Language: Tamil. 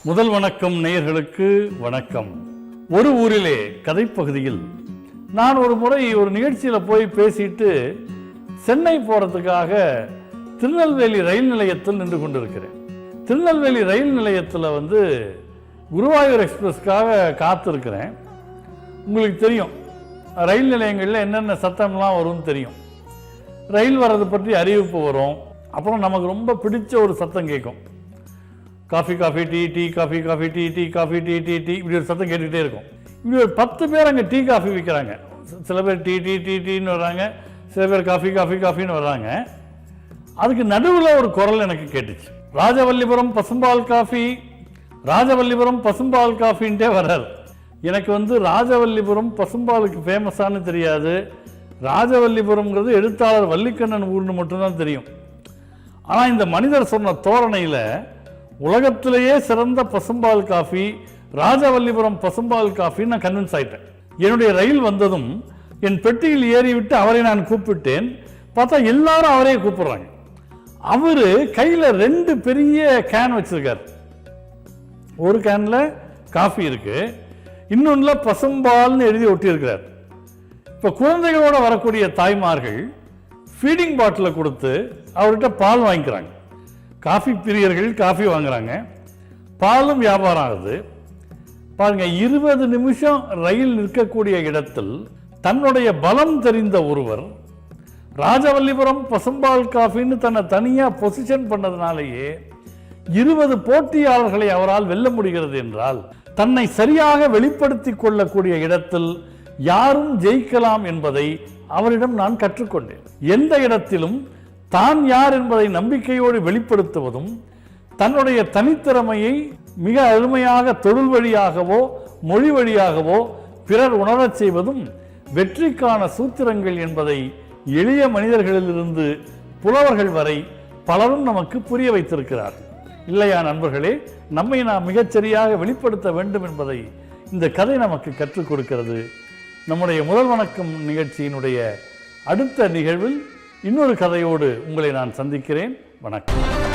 முதல் வணக்கம் நேயர்களுக்கு வணக்கம். ஒரு ஊரிலே கதைப்பகுதியில் நான் ஒரு முறை ஒரு நிகழ்ச்சியில் போய் பேசிட்டு சென்னை போகிறதுக்காக திருநெல்வேலி ரயில் நிலையத்தில் நின்று கொண்டிருக்கிறேன். திருநெல்வேலி ரயில் நிலையத்தில் குருவாயூர் எக்ஸ்பிரஸ்க்காக காத்திருக்கிறேன். உங்களுக்கு தெரியும், ரயில் நிலையங்களில் என்னென்ன சத்தம்லாம் வரும்னு தெரியும். ரயில் வர்றது பற்றி அறிவிப்பு வரும். அப்புறம் நமக்கு ரொம்ப பிடிச்ச ஒரு சத்தம் கேட்கும். Coffee coffee tea, tea coffee coffee tea, tea coffee tea, tea tea, இப்படி ஒரு சத்தம் கேட்டுக்கிட்டே இருக்கும். இப்படி ஒரு 10 பேர் அங்கே டீ காஃபி விற்கிறாங்க. சில பேர் டீ டீ டீ டீன்னு வர்றாங்க, சில பேர் காஃபி காஃபி காஃபின்னு வர்றாங்க. அதுக்கு நடுவில் ஒரு குரல் எனக்கு கேட்டுச்சு. ராஜவல்லிபுரம் பசும்பால் காஃபி, ராஜவல்லிபுரம் பசும்பால் காஃபின்ட்டே வர்றார். எனக்கு ராஜவல்லிபுரம் பசும்பாலுக்கு ஃபேமஸானு தெரியாது. ராஜவல்லிபுரம்ங்கிறது எழுத்தாளர் வள்ளிக்கண்ணன் ஊர்னு மட்டும்தான் தெரியும். ஆனால் இந்த மனிதர் சொன்ன தோரணையில் உலகத்திலேயே சிறந்த பசும்பால் காஃபி ராஜவல்லிபுரம் பசும்பால் காஃபின்னு நான் கன்வின்ஸ் ஆயிட்டேன். என்னுடைய ரயில் வந்ததும் என் பெட்டியில் ஏறிவிட்டு அவரை நான் கூப்பிட்டேன். பார்த்தா எல்லாரும் அவரே கூப்பிடுறாங்க. அவரு கையில் 2 பெரிய கேன் வச்சிருக்காரு. ஒரு கேன்ல காஃபி இருக்கு, இன்னொன்னுல பசும்பால்னு எழுதி ஒட்டி இருக்கிறார். இப்போ குழந்தைகளோட வரக்கூடிய தாய்மார்கள் ஃபீடிங் பாட்டிலை கொடுத்து அவர்கிட்ட பால் வாங்கிக்கிறாங்க. காஃபி பிரியர்கள் காஃபி வாங்குறாங்க, பாலும் வியாபாரம் ஆகுது. பாருங்க, 20 நிமிஷம் ரயில் நிற்கக்கூடிய இடத்தில் தன்னுடைய பலம் தெரிந்த ஒருவர் ராஜவல்லிபுரம் பசும்பால் காஃபின்னு தன்னை தனியாக பொசிஷன் பண்ணதுனாலேயே 20 போட்டியாளர்களை அவரால் வெல்ல முடிகிறது என்றால், தன்னை சரியாக வெளிப்படுத்தி கொள்ளக்கூடிய இடத்தில் யாரும் ஜெயிக்கலாம் என்பதை அவரிடம் நான் கற்றுக்கொண்டேன். எந்த இடத்திலும் தான் யார் என்பதை நம்பிக்கையோடு வெளிப்படுத்துவதும், தன்னுடைய தனித்திறமையை மிக அருமையாக தொழில் வழியாகவோ மொழி வழியாகவோ பிறர் உணரச் செய்வதும் வெற்றிக்கான சூத்திரங்கள் என்பதை எளிய மனிதர்களிலிருந்து புலவர்கள் வரை பலரும் நமக்கு புரிய வைத்திருக்கிறார். இல்லையா நண்பர்களே? நம்மை நாம் மிகச்சரியாக வெளிப்படுத்த வேண்டும் என்பதை இந்த கதை நமக்கு கற்றுக் கொடுக்கிறது. நம்முடைய முதல் வணக்கம் நிகழ்ச்சியினுடைய அடுத்த நிகழ்வில் இன்னொரு கதையோடு உங்களை நான் சந்திக்கிறேன். வணக்கம்.